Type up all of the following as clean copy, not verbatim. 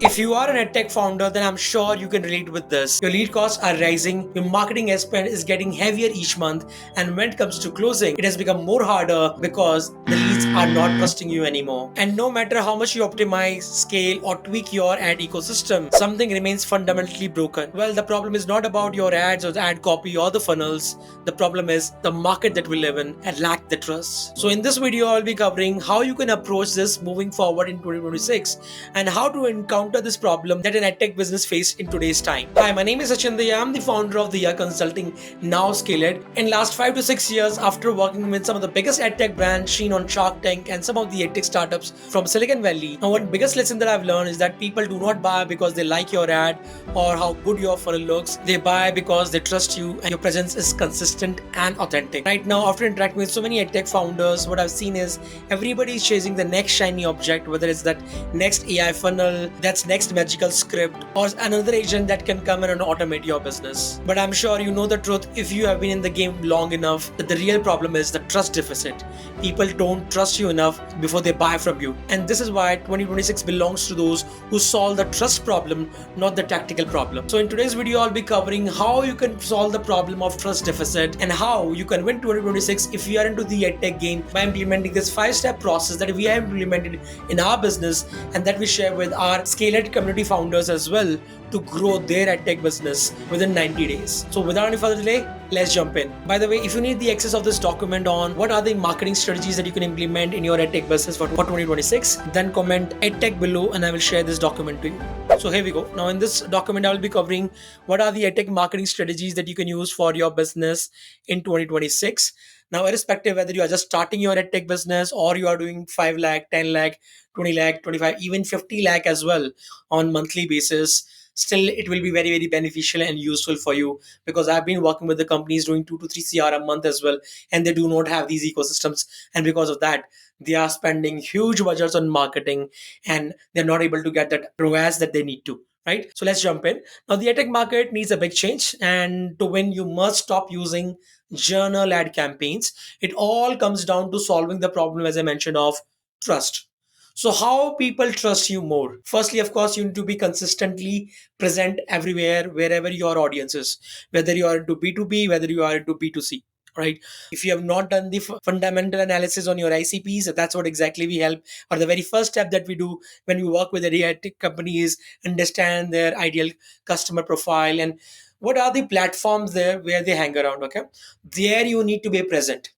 If you are an edtech founder, then I'm sure you can relate with this. Your lead costs are rising, your marketing spend is getting heavier each month, and when it comes to closing, it has become more harder because the leads are not trusting you anymore. And no matter how much you optimize, scale, or tweak your ad ecosystem, something remains fundamentally broken. Well, the problem is not about your ads or the ad copy or the funnels. The problem is the market that we live in and lack the trust. So in this video, I'll be covering how you can approach this moving forward in 2026 and how to encounter this problem that an edtech business face in today's time. Hi, my name is Sachin. I'm the founder of the Year Consulting, now Scale It. In last 5 to 6 years, after working with some of the biggest edtech brands seen on Shark Tank and some of the edtech startups from Silicon Valley, now one biggest lesson that I've learned is that people do not buy because they like your ad or how good your funnel looks. They buy because they trust you and your presence is consistent and authentic. Right now, after interacting with so many edtech founders, what I've seen is everybody is chasing the next shiny object, whether it's that next AI funnel, that's next magical script, or another agent that can come in and automate your business. But I'm sure you know the truth if you have been in the game long enough that the real problem is the trust deficit. People don't trust you enough before they buy from you. And this is why 2026 belongs to those who solve the trust problem, not the tactical problem. So in today's video, I'll be covering how you can solve the problem of trust deficit and how you can win 2026 if you are into the edtech game by implementing this 5-step process that we have implemented in our business and that we share with our Scaled community founders as well to grow their edtech business within 90 days. So without any further delay, let's jump in. By the way, if you need the access of this document on what are the marketing strategies that you can implement in your edtech business for 2026, then comment edtech below and I will share this document to you. So here we go. Now in this document, I will be covering what are the edtech marketing strategies that you can use for your business in 2026. Now, irrespective whether you are just starting your edtech business or you are doing 5 lakh, 10 lakh, 20 lakh, 25, even 50 lakh as well on monthly basis, still it will be very, very beneficial and useful for you because I've been working with the companies doing 2 to 3 CR a month as well, and they do not have these ecosystems. And because of that, they are spending huge budgets on marketing and they're not able to get that ROAS that they need to. Right. So let's jump in. Now, the edtech market needs a big change, and to win, you must stop using journal ad campaigns. It all comes down to solving the problem, as I mentioned, of trust. So, how people trust you more? Firstly, of course, you need to be consistently present everywhere, wherever your audience is, whether you are into B2B, whether you are into B2C. Right. If you have not done the fundamental analysis on your ICPs, that's what exactly we help. Or the very first step that we do when we work with a tech company is understand their ideal customer profile and what are the platforms there where they hang around. Okay, there you need to be present.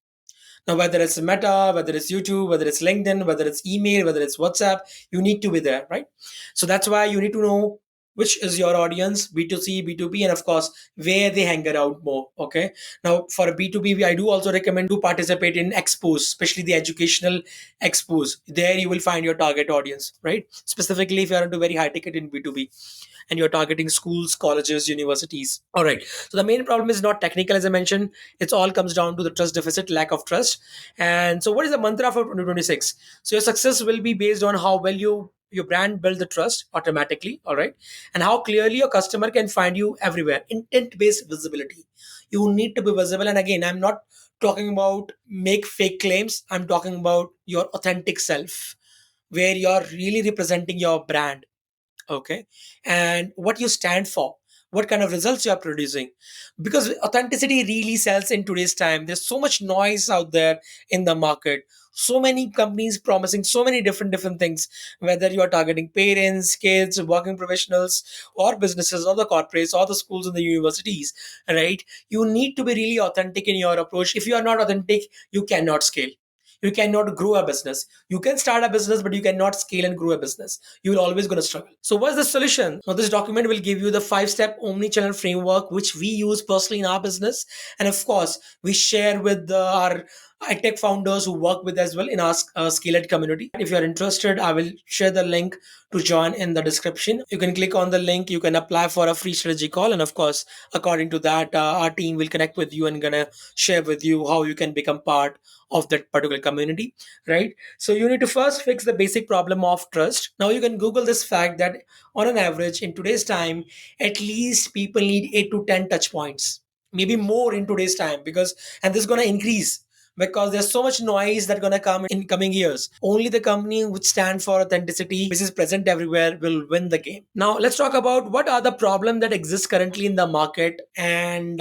Now, whether it's Meta, whether it's YouTube, whether it's LinkedIn, whether it's email, whether it's WhatsApp, you need to be there, right? So that's why you need to know which is your audience, B2C, B2B, and of course, where they hang around more. Okay. Now, for a B2B, I do also recommend to participate in expos, especially the educational expos. There you will find your target audience, right? Specifically, if you're into very high ticket in B2B and you're targeting schools, colleges, universities. All right. So the main problem is not technical, as I mentioned. It's all comes down to the trust deficit, lack of trust. And so, what is the mantra for 2026? So your success will be based on how well your brand build the trust automatically. All right, and how clearly your customer can find you everywhere. Intent based visibility. You need to be visible. And again, I'm not talking about make fake claims. I'm talking about your authentic self, where you're really representing your brand. Okay, and what you stand for, what kind of results you are producing, because authenticity really sells in today's time. There's so much noise out there in the market, so many companies promising so many different things, whether you are targeting parents, kids, working professionals, or businesses, or the corporates, or the schools and the universities. Right, you need to be really authentic in your approach. If you are not authentic, you cannot scale. You cannot grow a business. You can start a business, but you cannot scale and grow a business. You will always going to struggle. So what's the solution? Now, this document will give you the 5-step omni-channel framework, which we use personally in our business. And of course, we share with our tech founders who work with as well in our Scaled community. If you're interested, I will share the link to join in the description. You can click on the link, you can apply for a free strategy call. And of course, according to that, our team will connect with you and gonna share with you how you can become part of that particular community, right? So you need to first fix the basic problem of trust. Now you can Google this fact that on an average in today's time, at least people need 8 to 10 touch points, maybe more in today's time, because and this is going to increase because there's so much noise that's gonna come in coming years. Only the company which stand for authenticity, which is present everywhere, will win the game. Now let's talk about what are the problems that exist currently in the market, and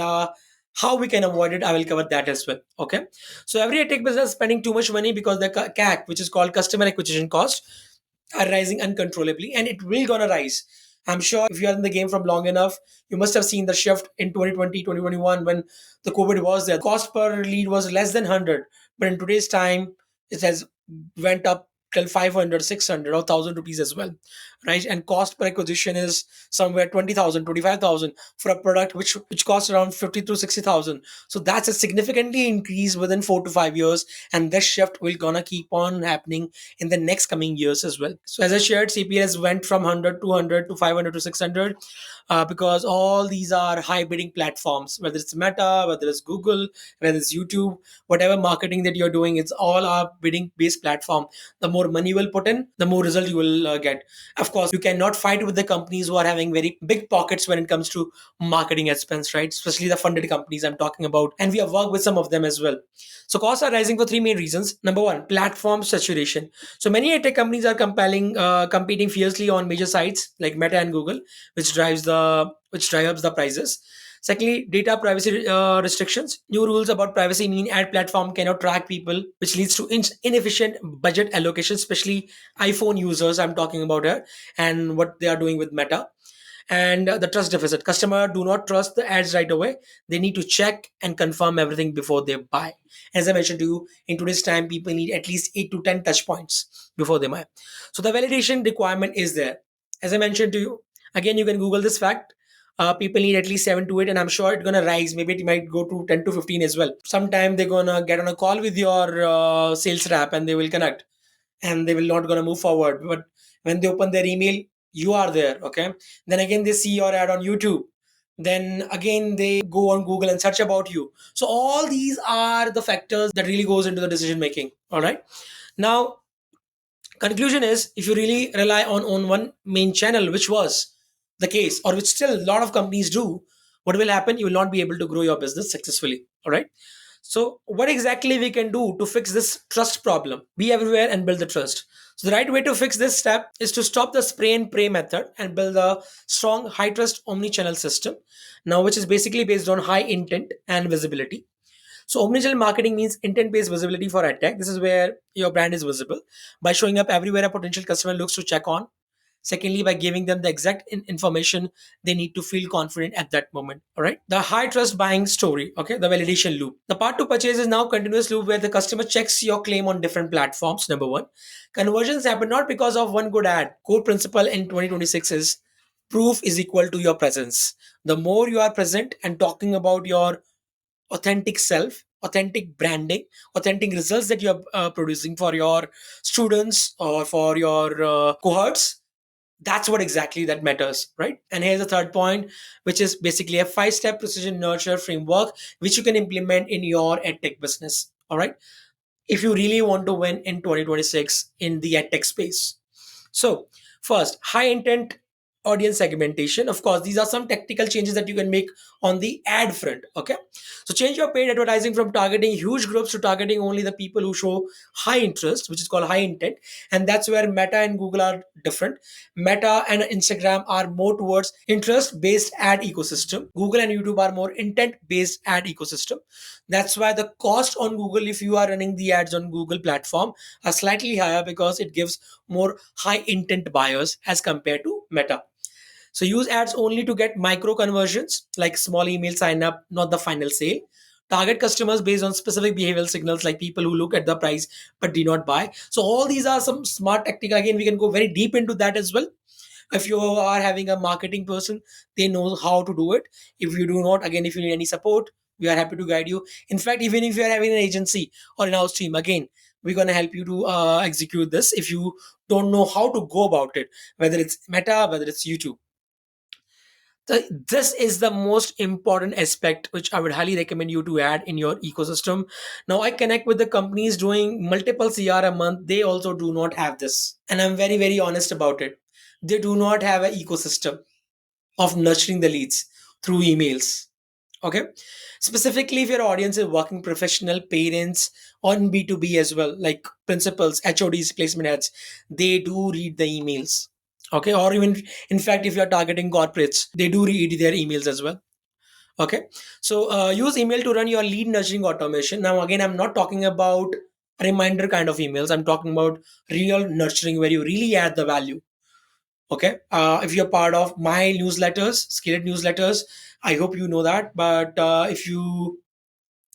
how we can avoid it. I will cover that as well. Okay. So every tech business is spending too much money because the CAC, which is called customer acquisition cost, are rising uncontrollably, and it will gonna rise. I'm sure if you are in the game from long enough, you must have seen the shift in 2020, 2021 when the COVID was there. Cost per lead was less than 100, but in today's time, it has went up till 500, 600, or 1,000 rupees as well, right? And cost per acquisition is somewhere 20,000, 25,000 for a product which costs around 50 to 60,000. So that's a significantly increase within 4 to 5 years, and this shift will gonna keep on happening in the next coming years as well. So as I shared, CPS went from 100 to 100 to 500 to 600, because all these are high bidding platforms, whether it's Meta, whether it's Google, whether it's YouTube, whatever marketing that you're doing, it's all a bidding based platform. The more money you will put in, the more result you will get. Of course, you cannot fight with the companies who are having very big pockets when it comes to marketing expense, right? Especially the funded companies I'm talking about. And we have worked with some of them as well. So costs are rising for three main reasons. Number one, platform saturation. So many tech companies are competing fiercely on major sites like Meta and Google, which drive up the prices. Secondly, data privacy restrictions. New rules about privacy mean ad platform cannot track people, which leads to inefficient budget allocation, especially iPhone users I'm talking about here, and what they are doing with Meta. And the trust deficit. Customer do not trust the ads right away. They need to check and confirm everything before they buy. As I mentioned to you, in today's time, people need at least 8 to 10 touch points before they buy. So the validation requirement is there. As I mentioned to you, again, you can Google this fact. People need at least 7 to 8, and I'm sure it's gonna rise. Maybe it might go to 10 to 15 as well. Sometime they're gonna get on a call with your sales rep, and they will connect, and they will not gonna move forward. But when they open their email, you are there. Okay. Then again, they see your ad on YouTube. Then again, they go on Google and search about you. So all these are the factors that really goes into the decision making. All right. Now, conclusion is, if you really rely on one main channel, which was the case, or which still a lot of companies do, what will happen? You will not be able to grow your business successfully. All right. So, what exactly we can do to fix this trust problem? Be everywhere and build the trust. So, the right way to fix this step is to stop the spray and pray method and build a strong, high trust omni-channel system. Now, which is basically based on high intent and visibility. So, omnichannel marketing means intent-based visibility for Edtech. This is where your brand is visible by showing up everywhere a potential customer looks to check on. Secondly, by giving them the exact information they need to feel confident at that moment. All right. The high trust buying story. Okay. The validation loop. The part to purchase is now continuous loop where the customer checks your claim on different platforms. Number one, conversions happen not because of one good ad. Core principle in 2026 is proof is equal to your presence. The more you are present and talking about your authentic self, authentic branding, authentic results that you're producing for your students or for your cohorts, that's what exactly that matters, right? And here's the third point, which is basically a 5 step precision nurture framework which you can implement in your edtech business. All right, if you really want to win in 2026 in the edtech space. So, first, high intent audience segmentation. Of course, these are some tactical changes that you can make on the ad front. Okay. So, change your paid advertising from targeting huge groups to targeting only the people who show high interest, which is called high intent. And that's where Meta and Google are different. Meta and Instagram are more towards interest based ad ecosystem. Google and YouTube are more intent based ad ecosystem. That's why the cost on Google, if you are running the ads on Google platform, are slightly higher because it gives more high intent buyers as compared to Meta. So use ads only to get micro conversions like small email sign up, not the final sale. Target customers based on specific behavioral signals like people who look at the price but do not buy. So all these are some smart tactical. Again, we can go very deep into that as well. If you are having a marketing person, they know how to do it. If you do not, again, if you need any support, we are happy to guide you. In fact, even if you are having an agency or an house team, again, we're going to help you to execute this if you don't know how to go about it, whether it's Meta, whether it's YouTube. This is the most important aspect which I would highly recommend you to add in your ecosystem. Now, I connect with the companies doing multiple CR a month. They also do not have this. And I'm very, very honest about it. They do not have an ecosystem of nurturing the leads through emails. Okay. Specifically, if your audience is working professional, parents on B2B as well, like principals, HODs, placement heads, they do read the emails. Okay. Or even, in fact, if you're targeting corporates, they do read their emails as well. Okay. So use email to run your lead nurturing automation. Now, again, I'm not talking about reminder kind of emails. I'm talking about real nurturing where you really add the value. Okay. If you're part of my newsletters, skilled newsletters, I hope you know that. But if you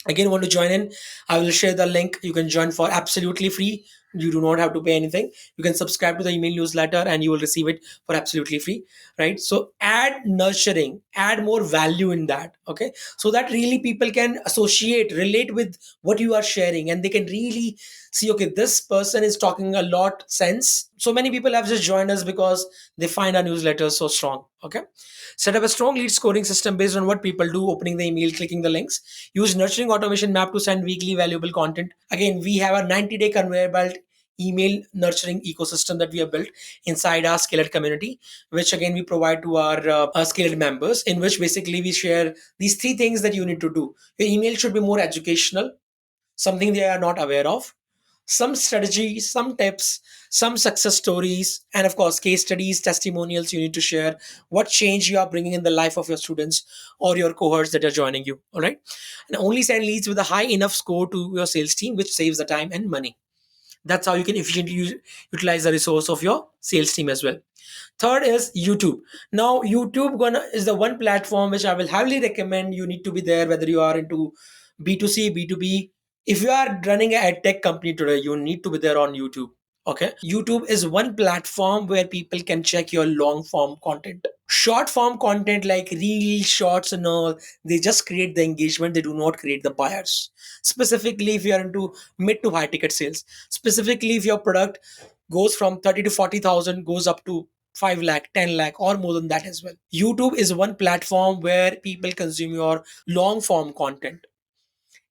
again want to join in, I will share the link. You can join for absolutely free. You do not have to pay anything. You can subscribe to the email newsletter and you will receive it for absolutely free, right? So add nurturing, add more value in that. Okay. So that really people can associate, relate with what you are sharing, and they can really see, okay, this person is talking a lot sense. So many people have just joined us because they find our newsletters so strong. Okay. Set up a strong lead scoring system based on what people do, opening the email, clicking the links. Use nurturing automation map to send weekly valuable content. Again, we have a 90-day conveyor belt email nurturing ecosystem that we have built inside our skilled community, which again we provide to our skilled members, in which basically we share these three things that you need to do. Your email should be more educational, something they are not aware of, some strategies, some tips, some success stories, and of course, case studies, testimonials you need to share, what change you are bringing in the life of your students or your cohorts that are joining you. All right. And only send leads with a high enough score to your sales team, which saves the time and money. That's how you can efficiently utilize the resource of your sales team as well. Third is YouTube. Now, YouTube is the one platform which I will highly recommend. You need to be there, whether you are into B2C, B2B. If you are running a tech company today, you need to be there on YouTube. Okay. YouTube is one platform where people can check your long form content. Short form content like reels, shorts, and all, they just create the engagement, they do not create the buyers. Specifically, if you are into mid to high ticket sales, specifically, if your product goes from 30 to 40,000, goes up to 5 lakh, 10 lakh, or more than that as well. YouTube is one platform where people consume your long form content.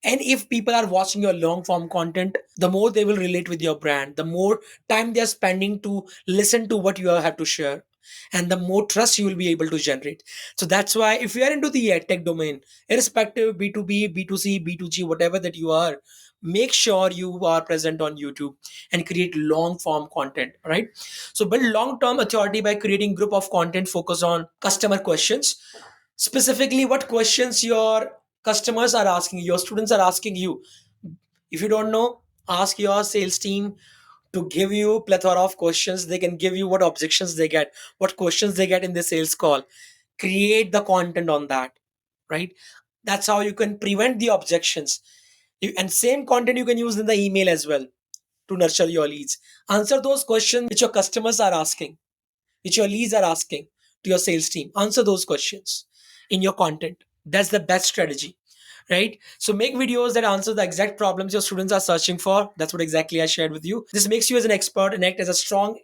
And if people are watching your long form content, the more they will relate with your brand, the more time they are spending to listen to what you have to share, and the more trust you will be able to generate. So that's why if you are into the tech domain, irrespective B2B, B2C, B2G, whatever that you are, make sure you are present on YouTube and create long form content, right? So build long term authority by creating group of content focus on customer questions. Specifically, what questions your customers are asking, your students are asking you. If you don't know, ask your sales team to give you plethora of questions. They can give you what objections they get, what questions they get in the sales call. Create the content on that, right? That's how you can prevent the objections. And same content you can use in the email as well to nurture your leads. Answer those questions which your customers are asking, which your leads are asking to your sales team. Answer those questions in your content. That's the best strategy, right? So make videos that answer the exact problems your students are searching for. That's what exactly I shared with you. This makes you as an expert and act as a strong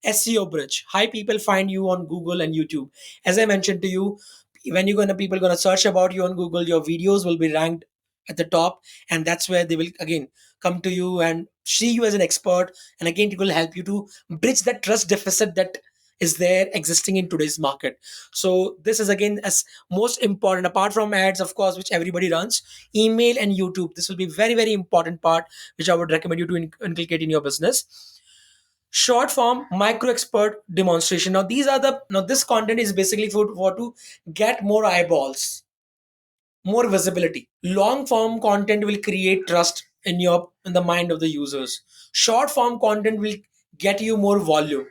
SEO bridge. How people find you on Google and YouTube. As I mentioned to you, when people gonna search about you on Google, your videos will be ranked at the top, and that's where they will again come to you and see you as an expert. And again, it will help you to bridge that trust deficit that is there existing in today's market. So this is again as most important, apart from ads, of course, which everybody runs, email and YouTube. This will be very, very important part, which I would recommend you to inculcate in your business. Short form micro expert demonstration. Now these are the now this content is basically for to get more eyeballs, more visibility. Long form content will create trust in the mind of the users. Short form content will get you more volume,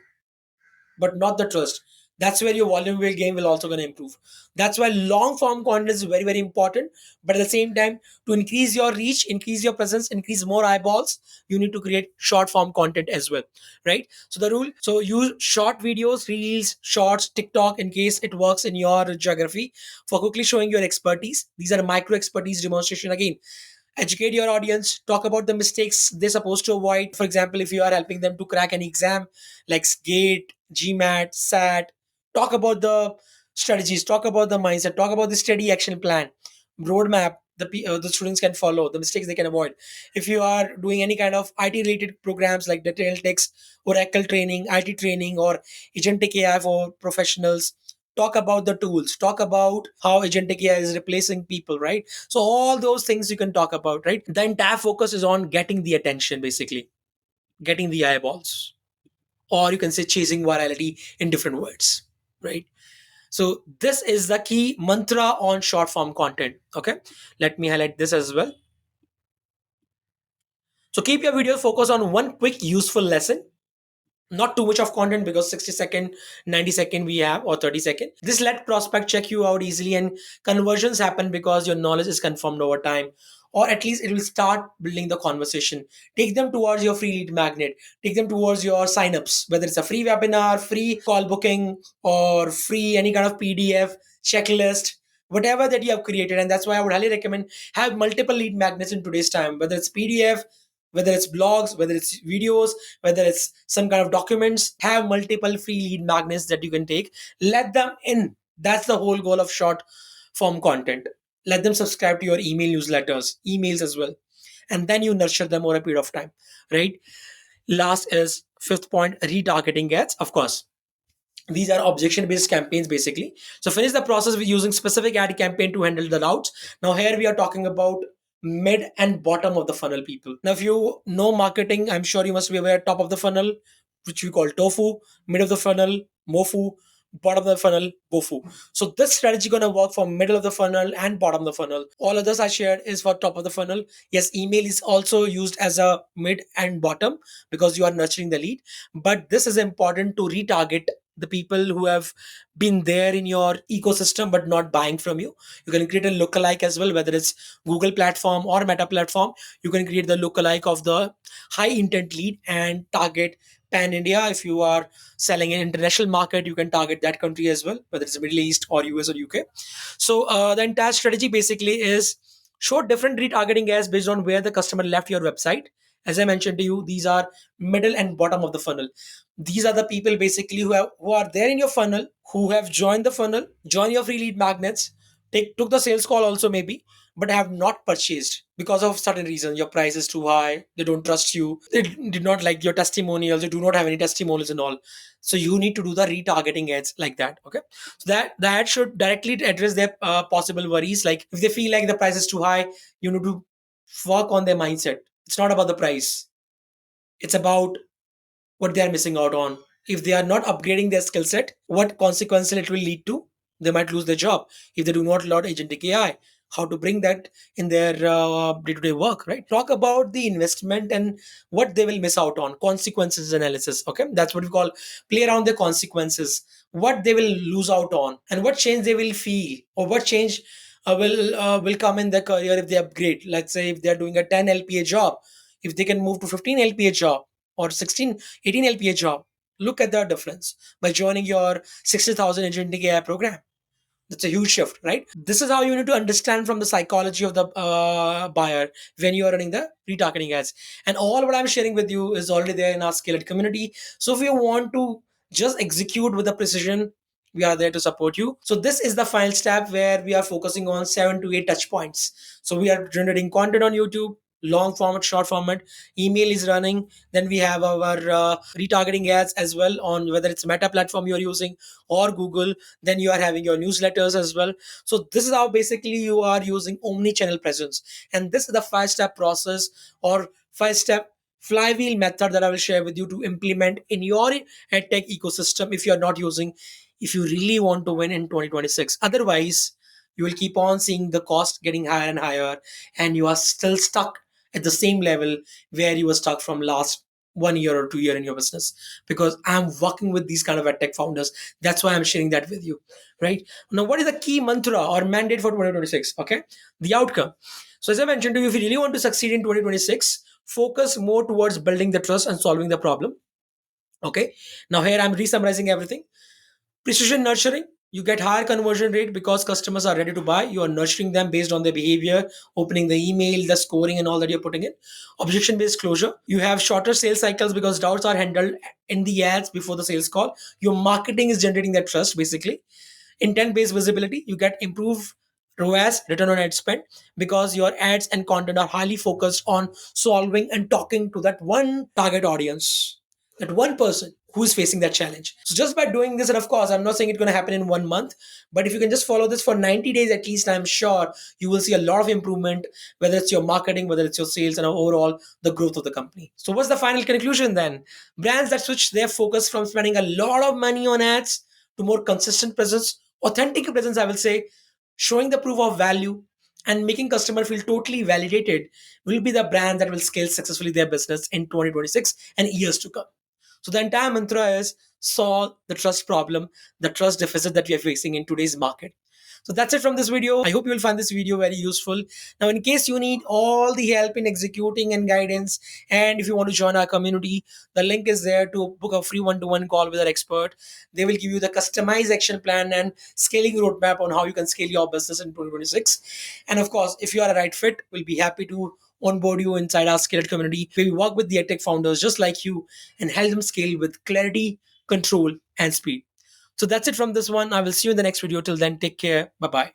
but not the trust. That's where your volume will game will also going to improve. That's why long form content is very, very important. But at the same time, to increase your reach, increase your presence, increase more eyeballs, you need to create short form content as well, right? So the rule, so use short videos, reels, shorts, TikTok in case it works in your geography for quickly showing your expertise. These are micro expertise demonstration. Again, educate your audience, talk about the mistakes they're supposed to avoid. For example, if you are helping them to crack an exam like gate, GMAT, SAT, talk about the strategies, talk about the mindset, talk about the steady action plan, roadmap the students can follow, the mistakes they can avoid. If you are doing any kind of IT related programs like data analytics, Oracle training, IT training, or agentic AI for professionals, talk about the tools, talk about how agentic AI is replacing people, right? So all those things you can talk about, right? The entire focus is on getting the attention, basically, getting the eyeballs, or you can say chasing virality in different words, right? So this is the key mantra on short form content. Okay, let me highlight this as well. So keep your video focus on one quick useful lesson, not too much of content, because 60-second, 90-second we have, or 30-second. This let prospect check you out easily, and conversions happen because your knowledge is confirmed over time, or at least it will start building the conversation. Take them towards your free lead magnet, take them towards your signups, whether it's a free webinar, free call booking, or free any kind of PDF checklist, whatever that you have created. And that's why I would highly recommend have multiple lead magnets in today's time, whether it's PDF, whether it's blogs, whether it's videos, whether it's some kind of documents. Have multiple free lead magnets that you can take. Let them in. That's the whole goal of short form content. Let them subscribe to your email newsletters, emails as well. And then you nurture them over a period of time, right? Last is fifth point, retargeting ads. Of course, these are objection based campaigns, basically. So finish the process with using specific ad campaign to handle the routes. Now here we are talking about mid and bottom of the funnel, people. Now if you know marketing, I'm sure you must be aware, top of the funnel, which we call tofu, mid of the funnel, mofu, bottom of the funnel, bofu. So this strategy gonna work for middle of the funnel and bottom of the funnel. All others I shared is for top of the funnel. Yes, email is also used as a mid and bottom because you are nurturing the lead, but this is important to retarget the people who have been there in your ecosystem but not buying from you. You can create a lookalike as well, whether it's Google platform or Meta platform. You can create the lookalike of the high intent lead and target pan India. If you are selling in international market, you can target that country as well, whether it's Middle East or US or UK. So the entire strategy basically is show different retargeting ads based on where the customer left your website. As I mentioned to you, these are middle and bottom of the funnel. These are the people basically who are there in your funnel, who have joined the funnel, join your free lead magnets, took the sales call also maybe, but have not purchased because of certain reason. Your price is too high, they don't trust you, they did not like your testimonials, you do not have any testimonials and all. So you need to do the retargeting ads like that. Okay, so that should directly address their possible worries. Like if they feel like the price is too high, you need to work on their mindset. It's not about the price, it's about what they are missing out on. If they are not upgrading their skill set, what consequences it will lead to? They might lose their job if they do not learn agentic AI. How to bring that in their day-to-day work, right? Talk about the investment and what they will miss out on. Consequences analysis. Okay, that's what we call play around the consequences. What they will lose out on, and what change they will feel, or what change will come in their career if they upgrade. Let's say if they are doing a 10 LPA job, if they can move to 15 LPA job, or 16, 18 LPA job. Look at the difference by joining your 60,000 agentic AI program. That's a huge shift, right? This is how you need to understand from the psychology of the buyer when you are running the retargeting ads. And all what I'm sharing with you is already there in our scaled community. So if you want to just execute with the precision, we are there to support you. So this is the final step where we are focusing on 7 to 8 touch points. So we are generating content on YouTube, long format, short format, email is running, then we have our retargeting ads as well on whether it's Meta platform you're using or Google, then you are having your newsletters as well. So this is how basically you are using omni-channel presence, and this is the 5 step process or 5 step flywheel method that I will share with you to implement in your edtech ecosystem if you are not using, if you really want to win in 2026. Otherwise you will keep on seeing the cost getting higher and higher, and you are still stuck at the same level where you were stuck from last 1 year or 2 year in your business. Because I'm working with these kind of edtech founders, that's why I'm sharing that with you, right? Now what is the key mantra or mandate for 2026? Okay, the outcome. So as I mentioned to you, if you really want to succeed in 2026, focus more towards building the trust and solving the problem. Okay, now here I'm re-summarizing everything. Precision nurturing, you get higher conversion rate because customers are ready to buy. You are nurturing them based on their behavior, opening the email, the scoring, and all that you're putting in. Objection based closure, you have shorter sales cycles because doubts are handled in the ads before the sales call. Your marketing is generating that trust, basically. Intent based visibility, you get improved ROAS, return on ad spend, because your ads and content are highly focused on solving and talking to that one target audience, that one person. who's facing that challenge. So just by doing this, and of course, I'm not saying it's going to happen in 1 month, but if you can just follow this for 90 days at least, I'm sure you will see a lot of improvement, whether it's your marketing, whether it's your sales, and overall the growth of the company. So what's the final conclusion then? Brands that switch their focus from spending a lot of money on ads to more consistent presence, authentic presence, I will say, showing the proof of value and making customer feel totally validated will be the brand that will scale successfully their business in 2026 and years to come. So the entire mantra is solve the trust problem, the trust deficit that we are facing in today's market. So that's it from this video. I hope you will find this video very useful. Now, in case you need all the help in executing and guidance, and if you want to join our community, the link is there to book a free one-to-one call with our expert. They will give you the customized action plan and scaling roadmap on how you can scale your business in 2026. And of course, if you are a right fit, we'll be happy to onboard you inside our scaled community where we work with the edtech founders just like you and help them scale with clarity, control, and speed. So that's it from this one. I will see you in the next video. Till then, take care. Bye bye.